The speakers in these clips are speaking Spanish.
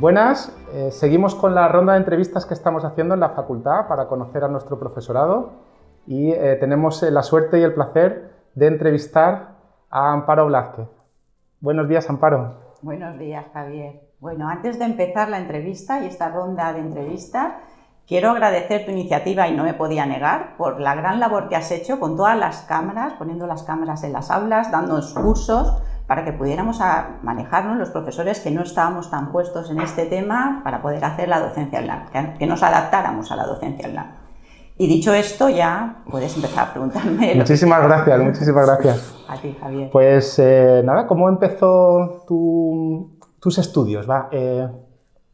Buenas, seguimos con la ronda de entrevistas que estamos haciendo en la facultad para conocer a nuestro profesorado y tenemos la suerte y el placer de entrevistar a Amparo Blázquez. Buenos días, Amparo. Buenos días, Javier. Bueno, antes de empezar la entrevista y esta ronda de entrevistas, quiero agradecer tu iniciativa, y no me podía negar, por la gran labor que has hecho con todas las cámaras, poniendo las cámaras en las aulas, dándonos cursos para que pudiéramos manejarnos los profesores que no estábamos tan puestos en este tema para poder hacer la docencia online, que nos adaptáramos a la docencia online. Y dicho esto, ya puedes empezar a preguntarme. Muchísimas gracias, muchísimas gracias. A ti, Javier. Pues nada, ¿cómo empezó tus estudios?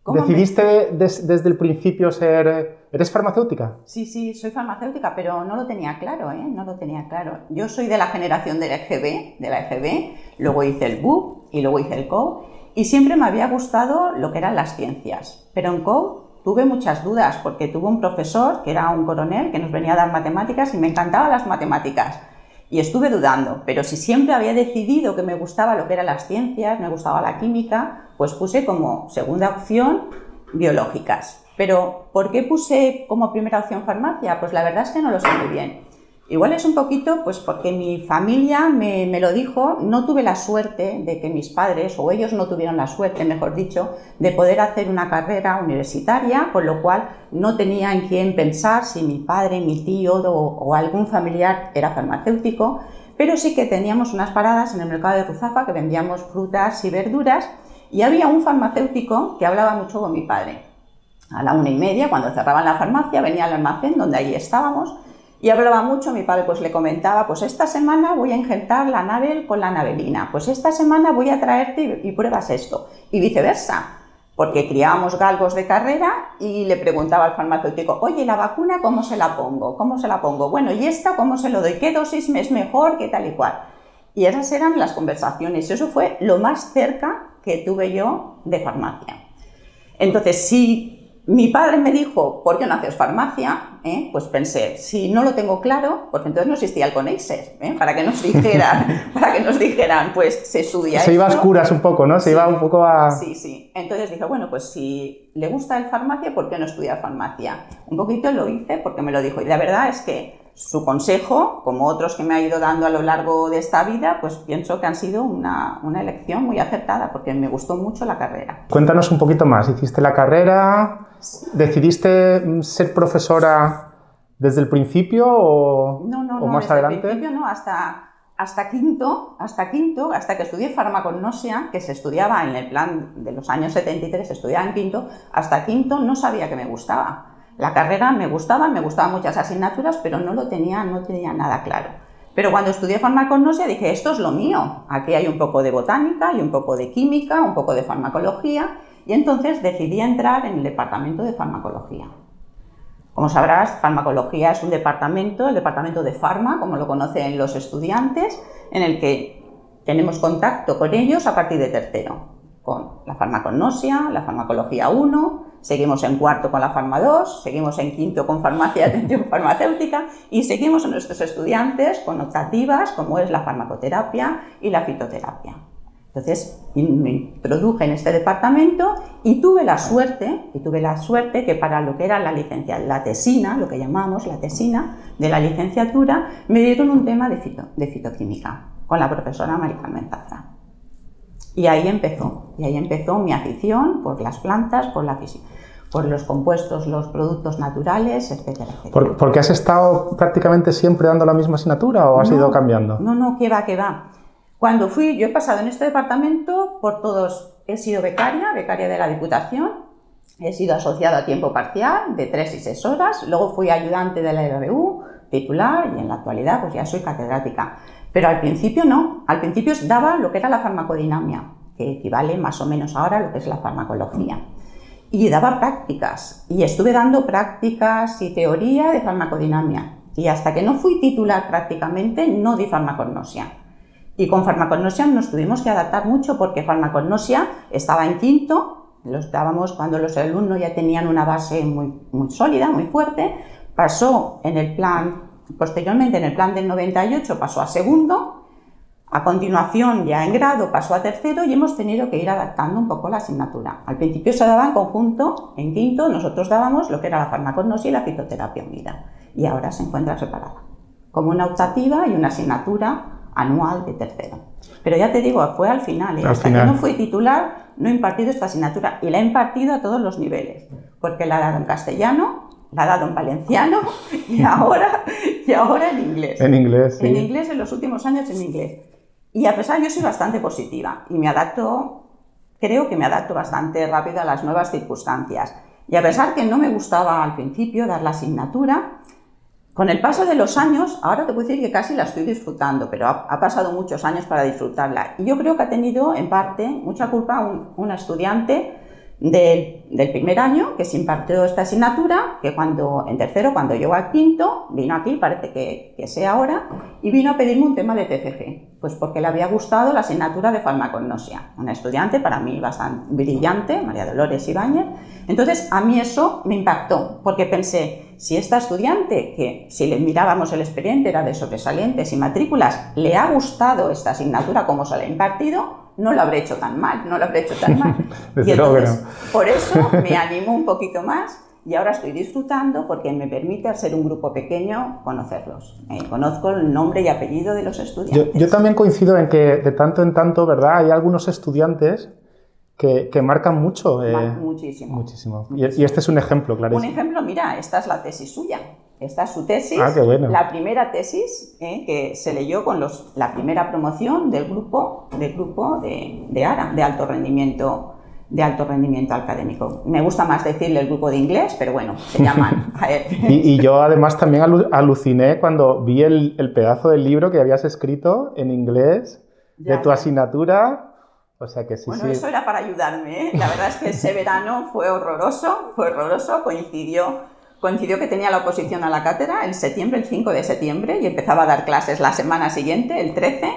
¿Decidiste desde el principio ser... ¿Eres farmacéutica? Sí, soy farmacéutica, pero no lo tenía claro, No lo tenía claro. Yo soy de la generación de la EGB, luego hice el BUP y luego hice el COU, y siempre me había gustado lo que eran las ciencias. Pero en COU tuve muchas dudas, porque tuve un profesor que era un coronel que nos venía a dar matemáticas y me encantaban las matemáticas. Y estuve dudando, pero si siempre había decidido que me gustaba lo que eran las ciencias, me gustaba la química, pues puse como segunda opción biológicas. Pero ¿por qué puse como primera opción farmacia? Pues la verdad es que no lo sé muy bien. Igual es un poquito pues porque mi familia me lo dijo, no tuve la suerte de que mis padres, o ellos no tuvieron la suerte, mejor dicho, de poder hacer una carrera universitaria, con lo cual no tenía en quién pensar si mi padre, mi tío o algún familiar era farmacéutico, pero sí que teníamos unas paradas en el mercado de Ruzafa que vendíamos frutas y verduras, y había un farmacéutico que hablaba mucho con mi padre. A la 1:30, cuando cerraban la farmacia, venía al almacén donde allí estábamos y hablaba mucho. Mi padre pues le comentaba, pues esta semana voy a injertar la Navel con la Navelina, pues esta semana voy a traerte y pruebas esto, y viceversa, porque criábamos galgos de carrera y le preguntaba al farmacéutico, oye, ¿la vacuna cómo se la pongo? ¿Cómo se la pongo? Bueno, ¿y esta cómo se lo doy? ¿Qué dosis me es mejor? ¿Qué tal y cual? Y esas eran las conversaciones, y eso fue lo más cerca que tuve yo de farmacia. Entonces, si mi padre me dijo, ¿por qué no haces farmacia? Pues pensé, si no lo tengo claro, porque entonces no existía el CONEISER, para que nos dijeran, pues se estudia esto. Se iba a oscuras un poco, ¿no? Se iba un poco a... Sí. Entonces dije, bueno, pues si le gusta el farmacia, ¿por qué no estudiar farmacia? Un poquito lo hice porque me lo dijo, y la verdad es que su consejo, como otros que me ha ido dando a lo largo de esta vida, pues pienso que han sido una elección muy acertada, porque me gustó mucho la carrera. Cuéntanos un poquito más. ¿Hiciste la carrera? ¿Decidiste ser profesora desde el principio o más desde adelante? El principio no, hasta quinto, hasta que estudié farmacognosia, que se estudiaba en el plan de los años 73, se estudiaba en quinto, hasta quinto no sabía que me gustaba. La carrera me gustaban muchas asignaturas, pero no tenía nada claro. Pero cuando estudié farmacognosia dije, esto es lo mío. Aquí hay un poco de botánica, hay un poco de química, un poco de farmacología, y entonces decidí entrar en el departamento de farmacología. Como sabrás, farmacología es un departamento, el departamento de farma, como lo conocen los estudiantes, en el que tenemos contacto con ellos a partir de tercero, con la farmacognosia, la farmacología 1, seguimos en cuarto con la farma 2, seguimos en quinto con farmacia y atención farmacéutica, y seguimos a nuestros estudiantes con optativas como es la farmacoterapia y la fitoterapia. Entonces me introduje en este departamento y tuve la suerte que para lo que era la tesina, lo que llamamos la tesina de la licenciatura, me dieron un tema de fitoquímica con la profesora Mari Carmen Zafra. Y ahí empezó mi afición por las plantas, por los compuestos, los productos naturales, etcétera, etcétera. ¿Porque has estado prácticamente siempre dando la misma asignatura o has ido cambiando? No, que va. Cuando yo he pasado en este departamento por todos, he sido becaria de la Diputación, he sido asociada a tiempo parcial de 3 y 6 horas, luego fui ayudante de la EBU, titular, y en la actualidad pues ya soy catedrática. Pero al principio no, al principio daba lo que era la farmacodinamia, que equivale más o menos ahora a lo que es la farmacología. Y daba prácticas, y estuve dando prácticas y teoría de farmacodinamia. Y hasta que no fui titular prácticamente, no di farmacognosia. Y con farmacognosia nos tuvimos que adaptar mucho porque farmacognosia estaba en quinto, los dábamos cuando los alumnos ya tenían una base muy sólida, muy fuerte, pasó posteriormente en el plan del 98 pasó a segundo, A continuación, ya en grado, pasó a tercero y hemos tenido que ir adaptando un poco la asignatura. Al principio se daba en conjunto, en quinto nosotros dábamos lo que era la farmacognosia y la fitoterapia unida, y ahora se encuentra separada, como una optativa y una asignatura anual de tercero. Pero ya te digo, fue al final, hasta que no fui titular, no he impartido esta asignatura, y la he impartido a todos los niveles, porque la he dado en castellano, la he dado en valenciano y ahora en inglés. En inglés, sí. En inglés, en los últimos años en inglés. Y a pesar, yo soy bastante positiva y me adapto, creo que me adapto bastante rápido a las nuevas circunstancias. Y a pesar que no me gustaba al principio dar la asignatura, con el paso de los años, ahora te puedo decir que casi la estoy disfrutando, pero ha pasado muchos años para disfrutarla. Y yo creo que ha tenido, en parte, mucha culpa una estudiante del primer año que se impartió esta asignatura, que en tercero, cuando llegó al quinto, vino aquí, parece que sea ahora, y vino a pedirme un tema de TCG, pues porque le había gustado la asignatura de farmacognosia. Una estudiante para mí bastante brillante, María Dolores Ibáñez. Entonces a mí eso me impactó, porque pensé, si esta estudiante, que si le mirábamos el expediente era de sobresalientes y matrículas, le ha gustado esta asignatura como se la ha impartido, no lo habré hecho tan mal, Y entonces, por eso me animo un poquito más y ahora estoy disfrutando porque me permite, al ser un grupo pequeño, conocerlos. Conozco el nombre y apellido de los estudiantes. Yo también coincido en que de tanto en tanto, ¿verdad? Hay algunos estudiantes que marcan mucho. Muchísimo. Y este es un ejemplo, clarísimo. Un ejemplo, mira, esta es la tesis suya. Esta es su tesis, qué bueno. La primera tesis que se leyó con la primera promoción del grupo de ARA, de alto rendimiento académico. Me gusta más decirle el grupo de inglés, pero bueno, se llaman a él. Y yo además también aluciné cuando vi el pedazo del libro que habías escrito en inglés de tu asignatura. O sea que sí. Bueno, eso era para ayudarme, ¿eh? La verdad es que ese verano fue horroroso, coincidió que tenía la oposición a la cátedra el 5 de septiembre, y empezaba a dar clases la semana siguiente, el 13,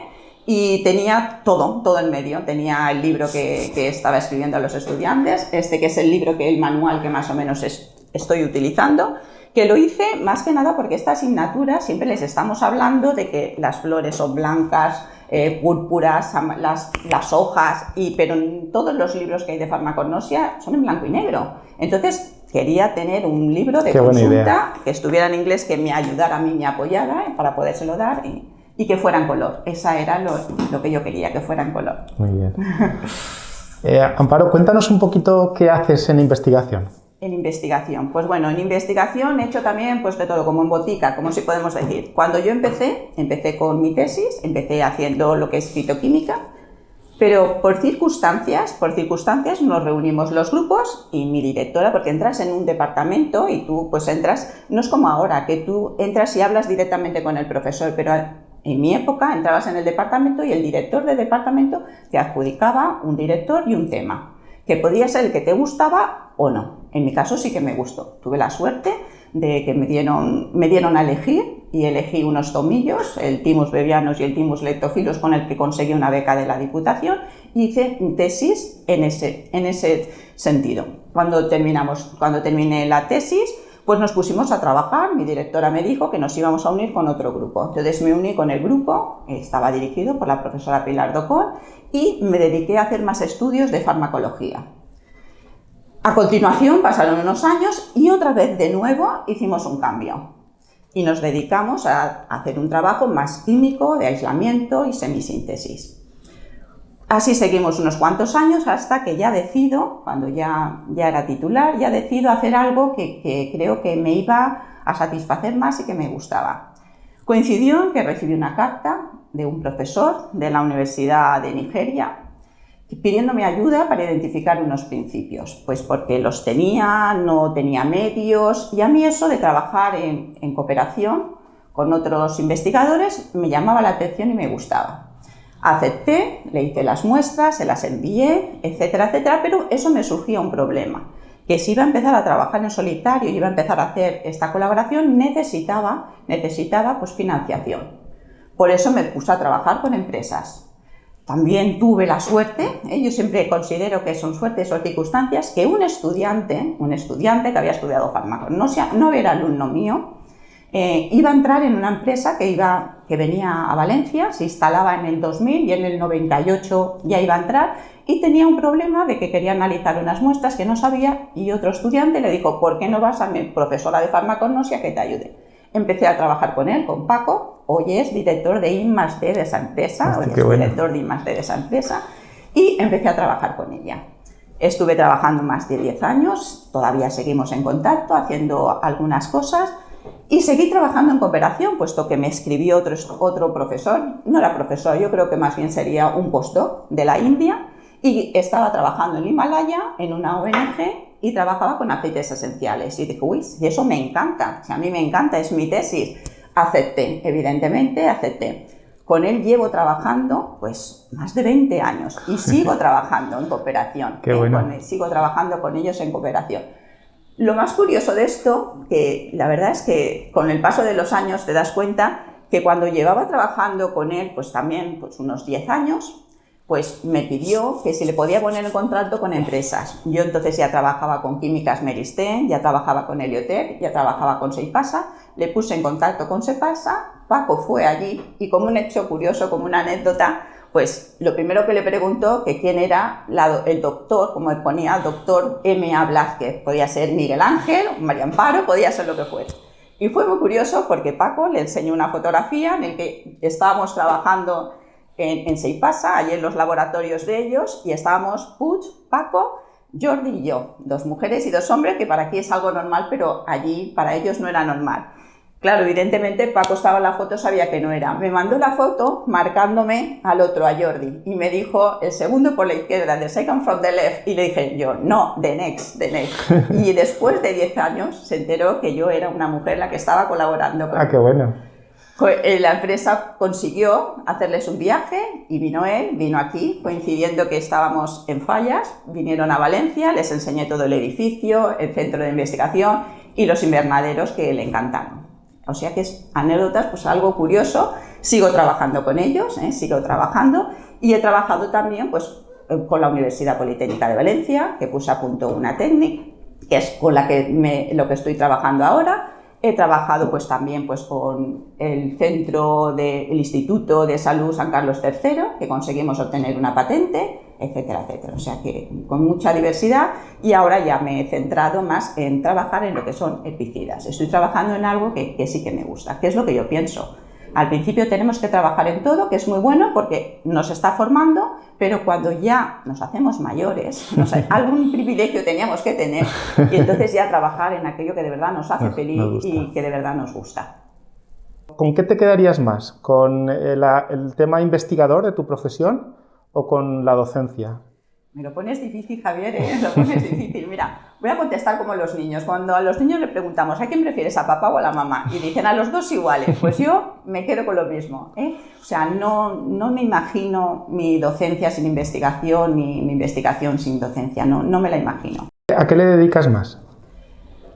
y tenía todo en medio. Tenía el libro que estaba escribiendo a los estudiantes, que es el manual que más o menos estoy utilizando, que lo hice más que nada porque esta asignatura siempre les estamos hablando de que las flores son blancas, púrpuras, las hojas, pero en todos los libros que hay de farmacognosia son en blanco y negro. Entonces quería tener un libro de consulta que estuviera en inglés, que me ayudara a mí, me apoyara para podérselo dar y que fuera en color. Esa era lo que yo quería, que fuera en color. Muy bien. Amparo, cuéntanos un poquito qué haces en investigación. En investigación, pues bueno, en investigación he hecho también pues de todo, como en botica, como si podemos decir. Cuando yo empecé con mi tesis, empecé haciendo lo que es fitoquímica, pero por circunstancias nos reunimos los grupos y mi directora, porque entras en un departamento y tú pues entras, no es como ahora, que tú entras y hablas directamente con el profesor, pero en mi época entrabas en el departamento y el director del departamento te adjudicaba un director y un tema, que podía ser el que te gustaba o no. En mi caso sí que me gustó. Tuve la suerte de que me dieron a elegir y elegí unos tomillos, el Thymus bevianus y el Thymus leptophyllus, con el que conseguí una beca de la Diputación, y hice tesis en ese sentido. Cuando terminé la tesis, pues nos pusimos a trabajar. Mi directora me dijo que nos íbamos a unir con otro grupo. Entonces me uní con el grupo, estaba dirigido por la profesora Pilar Docón, y me dediqué a hacer más estudios de farmacología. A continuación pasaron unos años y otra vez de nuevo hicimos un cambio y nos dedicamos a hacer un trabajo más químico, de aislamiento y semisíntesis. Así seguimos unos cuantos años hasta que ya decido, cuando ya era titular, ya decido hacer algo que creo que me iba a satisfacer más y que me gustaba. Coincidió en que recibí una carta de un profesor de la Universidad de Nigeria pidiéndome ayuda para identificar unos principios, pues porque los no tenía medios, y a mí eso de trabajar en cooperación con otros investigadores me llamaba la atención y me gustaba. Acepté, le hice las muestras, se las envié, etcétera, etcétera, pero eso me surgía un problema, que si iba a empezar a trabajar en solitario y iba a empezar a hacer esta colaboración, necesitaba pues financiación. Por eso me puse a trabajar con empresas. También tuve la suerte, yo siempre considero que son suertes o circunstancias, que un estudiante que había estudiado farmacognosia, no era alumno mío, iba a entrar en una empresa que venía a Valencia, se instalaba en el 2000 y en el 98 ya iba a entrar, y tenía un problema de que quería analizar unas muestras que no sabía, y otro estudiante le dijo: ¿por qué no vas a mi profesora de farmacognosia que te ayude? Empecé a trabajar con él, con Paco. Hoy es director de I+D de esa empresa, director de I+D de esa empresa, y empecé a trabajar con ella. Estuve trabajando más de 10 años, todavía seguimos en contacto, haciendo algunas cosas, y seguí trabajando en cooperación, puesto que me escribió otro profesor, no era profesor, yo creo que más bien sería un postdoc de la India, y estaba trabajando en Himalaya, en una ONG, y trabajaba con aceites esenciales. Y dije: uy, y eso me encanta, si a mí me encanta, es mi tesis. Acepté, evidentemente acepté. Con él llevo trabajando pues más de 20 años y sigo trabajando en cooperación. Qué bueno. Sigo trabajando con ellos en cooperación. Lo más curioso de esto, que la verdad es que con el paso de los años te das cuenta que cuando llevaba trabajando con él, pues también pues unos 10 años, pues me pidió que si le podía poner en contacto con empresas. Yo entonces ya trabajaba con Químicas Meristen, ya trabajaba con Heliotec, ya trabajaba con Seipasa, le puse en contacto con Seipasa, Paco fue allí y, como un hecho curioso, como una anécdota, pues lo primero que le preguntó que quién era el doctor, como ponía, doctor M.A. Blázquez. Podía ser Miguel Ángel, María Amparo, podía ser lo que fuera. Y fue muy curioso porque Paco le enseñó una fotografía en la que estábamos trabajando en Seipasa, allí en los laboratorios de ellos, y estábamos Puig, Paco, Jordi y yo, 2 mujeres y 2 hombres, que para aquí es algo normal, pero allí para ellos no era normal. Claro, evidentemente Paco estaba en la foto, sabía que no era. Me mandó la foto marcándome al otro, a Jordi, y me dijo: el segundo por la izquierda, the second from the left, y le dije yo: no, the next. Y después de 10 años se enteró que yo era una mujer la que estaba colaborando con él. Qué bueno. La empresa consiguió hacerles un viaje y vino él, vino aquí, coincidiendo que estábamos en Fallas, vinieron a Valencia, les enseñé todo el edificio, el centro de investigación y los invernaderos, que le encantaron. O sea que es anécdotas, pues algo curioso. Sigo trabajando con ellos, sigo trabajando, y he trabajado también pues con la Universidad Politécnica de Valencia, que puse a punto una técnica, que es con la que lo que estoy trabajando ahora. He trabajado pues también pues con el Instituto de Salud San Carlos III, que conseguimos obtener una patente, etcétera, etcétera. O sea que con mucha diversidad, y ahora ya me he centrado más en trabajar en lo que son herbicidas. Estoy trabajando en algo que sí que me gusta, que es lo que yo pienso. Al principio tenemos que trabajar en todo, que es muy bueno porque nos está formando, pero cuando ya nos hacemos mayores, algún privilegio teníamos que tener, y entonces ya trabajar en aquello que de verdad nos hace feliz y que de verdad nos gusta. ¿Con qué te quedarías más? ¿Con el tema investigador de tu profesión o con la docencia? Me lo pones difícil, Javier, ¿eh? Lo pones difícil. Mira, voy a contestar como los niños. Cuando a los niños le preguntamos: ¿a quién prefieres, a papá o a la mamá? Y dicen: a los dos iguales. Pues yo me quedo con lo mismo, ¿eh? O sea, no me imagino mi docencia sin investigación, ni mi investigación sin docencia. No me la imagino. ¿A qué le dedicas más?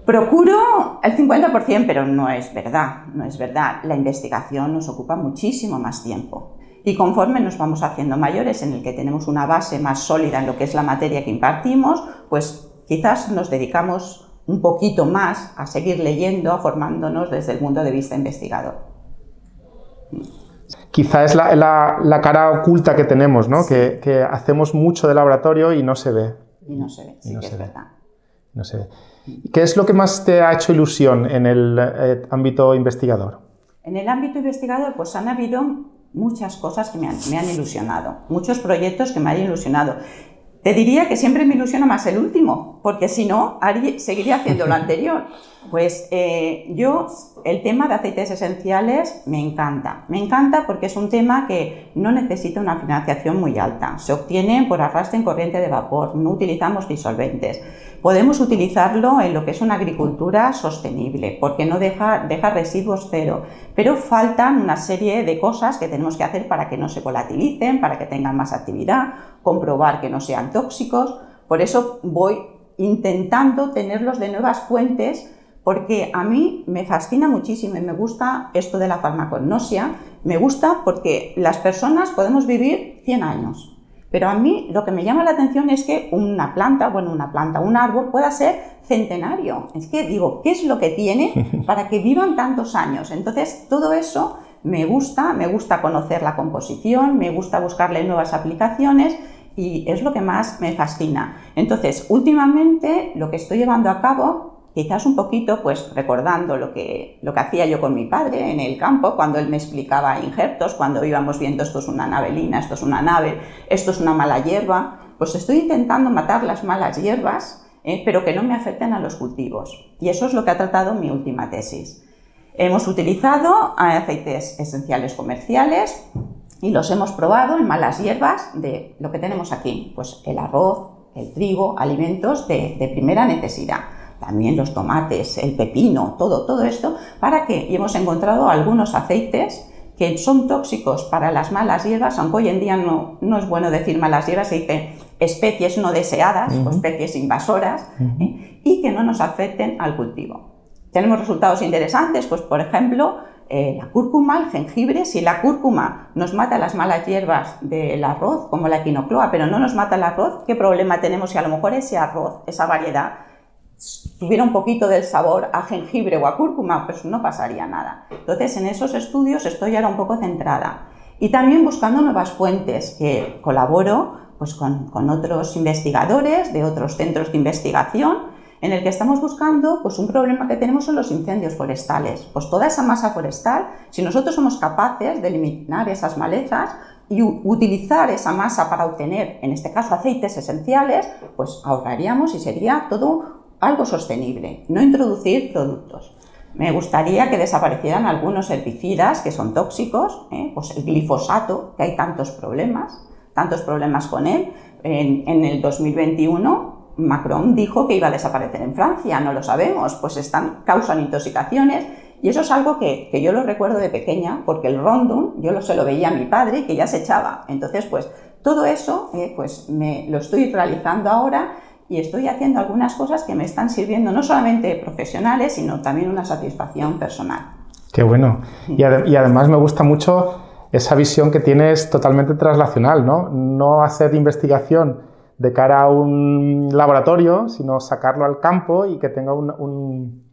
Procuro el 50%, pero no es verdad, no es verdad. La investigación nos ocupa muchísimo más tiempo. Y conforme nos vamos haciendo mayores, en el que tenemos una base más sólida en lo que es la materia que impartimos, pues quizás nos dedicamos un poquito más a seguir leyendo, a formándonos desde el punto de vista investigador. Quizá es la cara oculta que tenemos, ¿no? Sí. Que hacemos mucho de laboratorio y no se ve. Y no se ve, sí, que es verdad. No se ve. ¿Qué es lo que más te ha hecho ilusión en el ámbito investigador? En el ámbito investigador, pues han habido muchas cosas que me han ilusionado, muchos proyectos que me han ilusionado. Te diría que siempre me ilusiona más el último, porque si no, seguiría haciendo lo anterior. Pues yo, el tema de aceites esenciales me encanta porque es un tema que no necesita una financiación muy alta. Se obtiene por arrastre en corriente de vapor, no utilizamos disolventes. Podemos utilizarlo en lo que es una agricultura sostenible, porque no deja residuos cero, pero faltan una serie de cosas que tenemos que hacer para que no se volatilicen, para que tengan más actividad, comprobar que no sean tóxicos. Por eso voy intentando tenerlos de nuevas fuentes, porque a mí me fascina muchísimo y me gusta esto de la farmacognosia. Me gusta porque las personas podemos vivir 100 años. Pero a mí lo que me llama la atención es que un árbol pueda ser centenario. Es que digo, ¿qué es lo que tiene para que vivan tantos años? Entonces, todo eso me gusta conocer la composición, me gusta buscarle nuevas aplicaciones y es lo que más me fascina. Entonces, últimamente lo que estoy llevando a cabo, quizás un poquito pues recordando lo que hacía yo con mi padre en el campo, cuando él me explicaba injertos, cuando íbamos viendo esto es una navelina, esto es una nave, esto es una mala hierba, pues estoy intentando matar las malas hierbas, pero que no me afecten a los cultivos. Y eso es lo que ha tratado mi última tesis. Hemos utilizado aceites esenciales comerciales y los hemos probado en malas hierbas de lo que tenemos aquí, pues el arroz, el trigo, alimentos de primera necesidad. También los tomates, el pepino, todo esto, y hemos encontrado algunos aceites que son tóxicos para las malas hierbas, aunque hoy en día no es bueno decir malas hierbas, se dice especies no deseadas o especies invasoras, y que no nos afecten al cultivo. Tenemos resultados interesantes, pues por ejemplo, la cúrcuma, el jengibre. Si la cúrcuma nos mata las malas hierbas del arroz, como la quinocloa, pero no nos mata el arroz, ¿qué problema tenemos si a lo mejor ese arroz, esa variedad, tuviera un poquito del sabor a jengibre o a cúrcuma? Pues no pasaría nada. Entonces, en esos estudios estoy ahora un poco centrada. Y también buscando nuevas fuentes, que colaboro pues, con otros investigadores de otros centros de investigación, en el que estamos buscando, pues un problema que tenemos son los incendios forestales. Pues toda esa masa forestal, si nosotros somos capaces de eliminar esas malezas y utilizar esa masa para obtener, en este caso, aceites esenciales, pues ahorraríamos y sería todo algo sostenible, no introducir productos. Me gustaría que desaparecieran algunos herbicidas que son tóxicos, pues el glifosato, que hay tantos problemas con él. En el 2021 Macron dijo que iba a desaparecer en Francia, no lo sabemos, pues causan intoxicaciones y eso es algo que yo lo recuerdo de pequeña, porque el Roundup yo se lo veía a mi padre que ya se echaba. Entonces, pues todo eso pues lo estoy realizando ahora y estoy haciendo algunas cosas que me están sirviendo no solamente profesionales, sino también una satisfacción personal. Qué bueno. Y además me gusta mucho esa visión que tienes totalmente translacional, ¿no? No hacer investigación de cara a un laboratorio, sino sacarlo al campo y que tenga un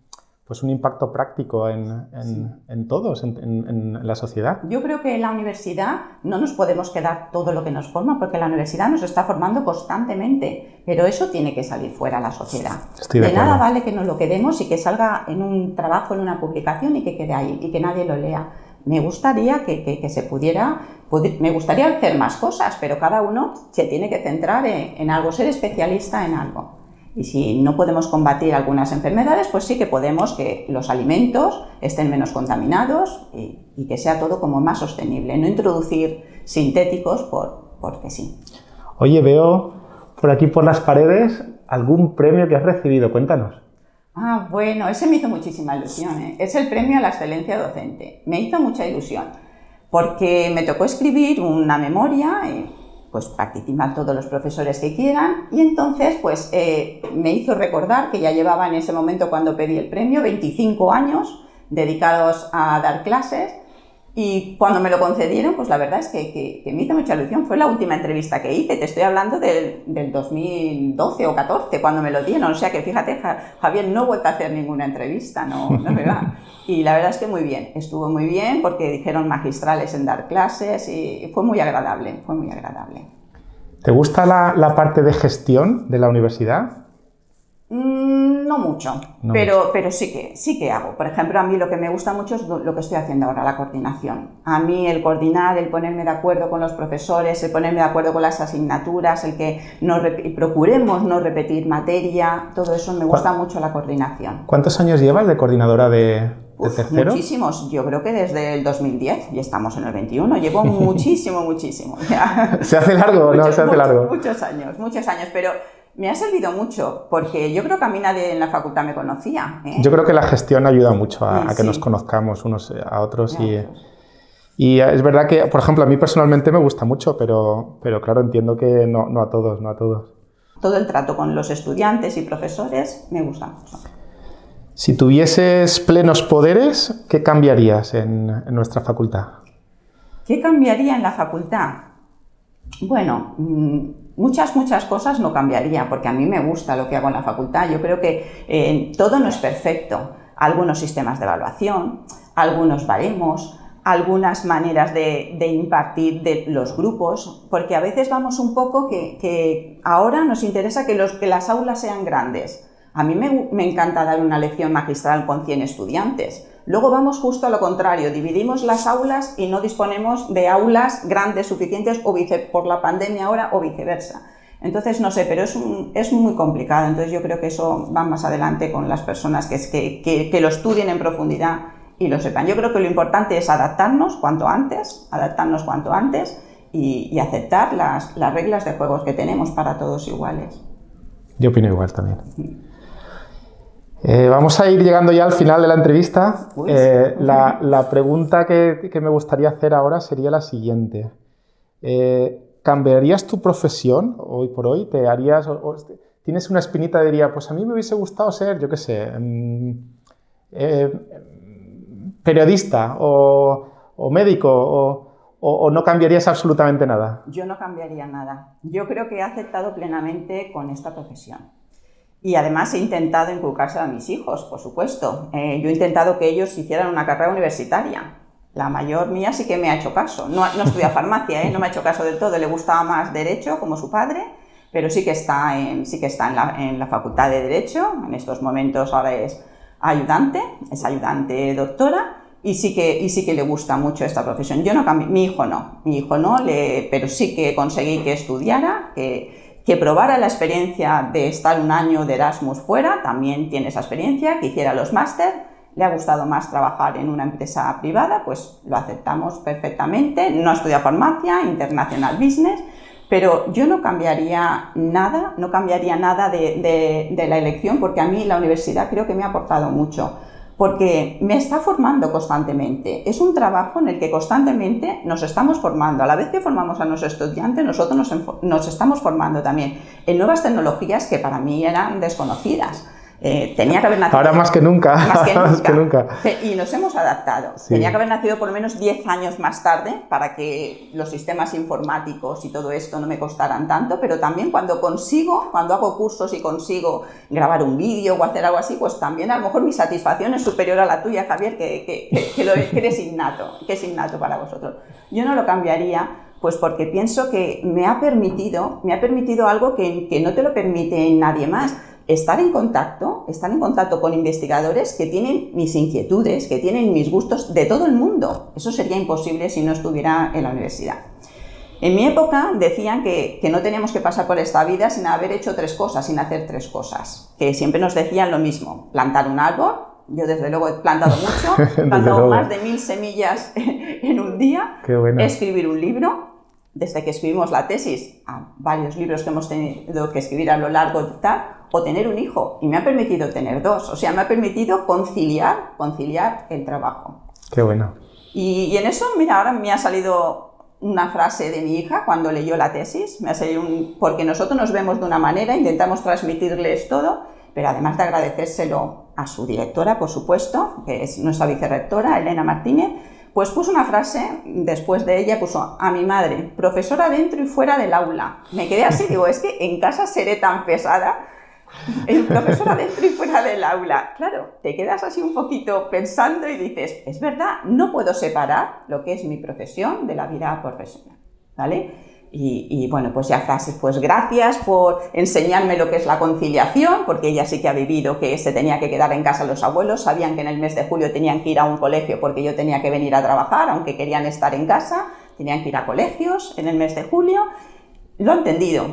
impacto práctico en todos, en la sociedad. Yo creo que en la universidad no nos podemos quedar todo lo que nos forma, porque la universidad nos está formando constantemente, pero eso tiene que salir fuera a la sociedad. De nada vale que nos lo quedemos y que salga en un trabajo, en una publicación y que quede ahí y que nadie lo lea. Me gustaría que se pudiera, me gustaría hacer más cosas, pero cada uno se tiene que centrar en algo, ser especialista en algo. Y si no podemos combatir algunas enfermedades, pues sí que podemos que los alimentos estén menos contaminados y que sea todo como más sostenible, no introducir sintéticos porque sí. Oye, veo por aquí por las paredes algún premio que has recibido, cuéntanos. Bueno, ese me hizo muchísima ilusión, ¿eh? Es el premio a la excelencia docente. Me hizo mucha ilusión porque me tocó escribir una memoria, pues participar todos los profesores que quieran y entonces pues me hizo recordar que ya llevaba en ese momento cuando pedí el premio 25 años dedicados a dar clases y cuando me lo concedieron pues la verdad es que me hizo mucha ilusión. Fue la última entrevista que hice, te estoy hablando del 2012 o 14 cuando me lo dieron, o sea que fíjate Javier, no he vuelto a hacer ninguna entrevista, no es verdad. Y la verdad es que muy bien, estuvo muy bien porque dijeron magistrales en dar clases y fue muy agradable, fue muy agradable. ¿Te gusta la parte de gestión de la universidad? No mucho, pero sí que hago. Por ejemplo, a mí lo que me gusta mucho es lo que estoy haciendo ahora, la coordinación. A mí el coordinar, el ponerme de acuerdo con los profesores, el ponerme de acuerdo con las asignaturas, el que procuremos no repetir materia, todo eso me gusta mucho la coordinación. ¿Cuántos años llevas de coordinadora de tercero? Muchísimos, yo creo que desde el 2010 y estamos en el 21, llevo muchísimo. ¿Se hace largo o no se hace largo? Muchos años, pero me ha servido mucho, porque yo creo que a mí nadie en la facultad me conocía, ¿eh? Yo creo que la gestión ayuda mucho a que nos conozcamos unos a otros y es verdad que, por ejemplo, a mí personalmente me gusta mucho, pero claro, entiendo que no a todos. Todo el trato con los estudiantes y profesores me gusta mucho. Si tuvieses plenos poderes, ¿qué cambiarías en nuestra facultad? ¿Qué cambiaría en la facultad? Bueno, muchas cosas no cambiaría, porque a mí me gusta lo que hago en la facultad. Yo creo que todo no es perfecto. Algunos sistemas de evaluación, algunos baremos, algunas maneras de impartir de los grupos, porque a veces vamos un poco que ahora nos interesa que las aulas sean grandes. A mí me encanta dar una lección magistral con 100 estudiantes. Luego vamos justo a lo contrario, dividimos las aulas y no disponemos de aulas grandes suficientes por la pandemia ahora o viceversa. Entonces, no sé, pero es muy complicado. Entonces, yo creo que eso va más adelante con las personas que lo estudien en profundidad y lo sepan. Yo creo que lo importante es adaptarnos cuanto antes y aceptar las reglas de juego que tenemos para todos iguales. Yo opino igual también. Vamos a ir llegando ya al final de la entrevista. La pregunta que me gustaría hacer ahora sería la siguiente. ¿Cambiarías tu profesión hoy por hoy? ¿Te harías, tienes una espinita de diría, pues a mí me hubiese gustado ser, yo qué sé, periodista o médico o no cambiarías absolutamente nada? Yo no cambiaría nada. Yo creo que he aceptado plenamente con esta profesión. Y además he intentado inculcárselo a mis hijos, por supuesto. Yo he intentado que ellos hicieran una carrera universitaria. La mayor mía sí que me ha hecho caso. No estudia farmacia, no me ha hecho caso del todo. Le gustaba más Derecho, como su padre, pero sí que está en la Facultad de Derecho. En estos momentos ahora es ayudante doctora. Y sí que le gusta mucho esta profesión. Yo no cambié, mi hijo no, pero sí que conseguí que estudiara, que probara la experiencia de estar un año de Erasmus fuera, también tiene esa experiencia, que hiciera los máster, le ha gustado más trabajar en una empresa privada, pues lo aceptamos perfectamente, no estudia farmacia, International Business, pero yo no cambiaría nada de la elección, porque a mí la universidad creo que me ha aportado mucho. Porque me está formando constantemente. Es un trabajo en el que constantemente nos estamos formando. A la vez que formamos a nuestros estudiantes, nosotros nos estamos formando también en nuevas tecnologías que para mí eran desconocidas. Tenía que haber nacido... Ahora más que nunca. Más que nunca. Y nos hemos adaptado. Sí. Tenía que haber nacido por lo menos 10 años más tarde para que los sistemas informáticos y todo esto no me costaran tanto, pero también cuando hago cursos y consigo grabar un vídeo o hacer algo así, pues también a lo mejor mi satisfacción es superior a la tuya, Javier, que eres innato, que es innato para vosotros. Yo no lo cambiaría, pues porque pienso que me ha permitido algo que no te lo permite nadie más. Estar en contacto con investigadores que tienen mis inquietudes, que tienen mis gustos de todo el mundo. Eso sería imposible si no estuviera en la universidad. En mi época decían que no teníamos que pasar por esta vida sin haber hecho 3 cosas, sin hacer 3 cosas. Que siempre nos decían lo mismo, plantar un árbol. Yo desde luego he plantado mucho, he plantado más de 1000 semillas en un día. Qué bueno. Escribir un libro. Desde que escribimos la tesis, a varios libros que hemos tenido que escribir a lo largo de tal, o tener un hijo, y me ha permitido tener 2, o sea, me ha permitido conciliar el trabajo. Qué bueno. Y en eso, mira, ahora me ha salido una frase de mi hija cuando leyó la tesis, porque nosotros nos vemos de una manera, intentamos transmitirles todo, pero además de agradecérselo a su directora, por supuesto, que es nuestra vicerrectora, Elena Martínez, pues puso una frase, después de ella puso a mi madre, profesora dentro y fuera del aula. Me quedé así, digo, es que en casa seré tan pesada, profesora dentro y fuera del aula. Claro, te quedas así un poquito pensando y dices, es verdad, no puedo separar lo que es mi profesión de la vida profesional, ¿vale? Y bueno, pues ya frases, pues gracias por enseñarme lo que es la conciliación, porque ella sí que ha vivido que se tenía que quedar en casa los abuelos, sabían que en el mes de julio tenían que ir a un colegio porque yo tenía que venir a trabajar, aunque querían estar en casa, tenían que ir a colegios en el mes de julio. Lo ha entendido,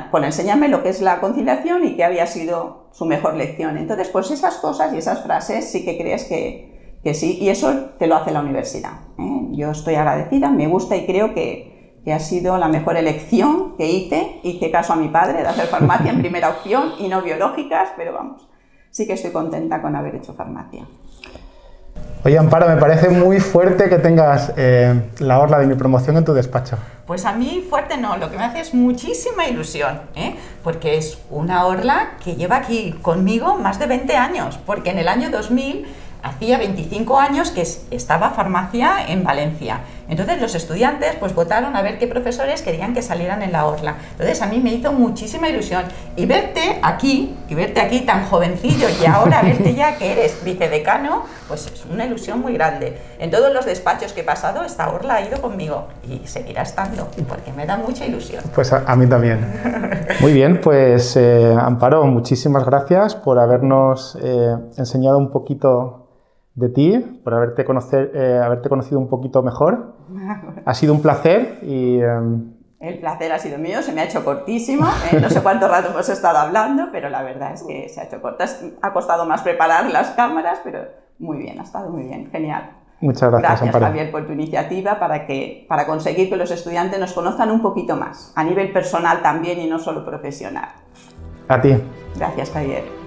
por enseñarme lo que es la conciliación y que había sido su mejor lección. Entonces, pues esas cosas y esas frases sí que crees que sí, y eso te lo hace la universidad, ¿eh? Yo estoy agradecida, me gusta y creo que ha sido la mejor elección que hice caso a mi padre de hacer farmacia en primera opción y no biológicas, pero vamos, sí que estoy contenta con haber hecho farmacia. Oye, Amparo, me parece muy fuerte que tengas la orla de mi promoción en tu despacho. Pues a mí fuerte no, lo que me hace es muchísima ilusión, porque es una orla que lleva aquí conmigo más de 20 años, porque en el año 2000 hacía 25 años que estaba farmacia en Valencia. Entonces los estudiantes pues votaron a ver qué profesores querían que salieran en la orla. Entonces a mí me hizo muchísima ilusión. Y verte aquí tan jovencillo y ahora verte ya que eres vicedecano, pues es una ilusión muy grande. En todos los despachos que he pasado, esta orla ha ido conmigo y seguirá estando, porque me da mucha ilusión. Pues a mí también. Muy bien, pues Amparo, muchísimas gracias por habernos enseñado un poquito de ti, por haberte conocido un poquito mejor. Ha sido un placer y... El placer ha sido mío, se me ha hecho cortísimo, no sé cuánto rato hemos estado hablando, pero la verdad es que se ha hecho corta. Ha costado más preparar las cámaras, pero muy bien, ha estado muy bien, genial. Muchas gracias, Gracias, Amparo. Javier, por tu iniciativa para conseguir que los estudiantes nos conozcan un poquito más, a nivel personal también y no solo profesional. A ti. Gracias, Javier.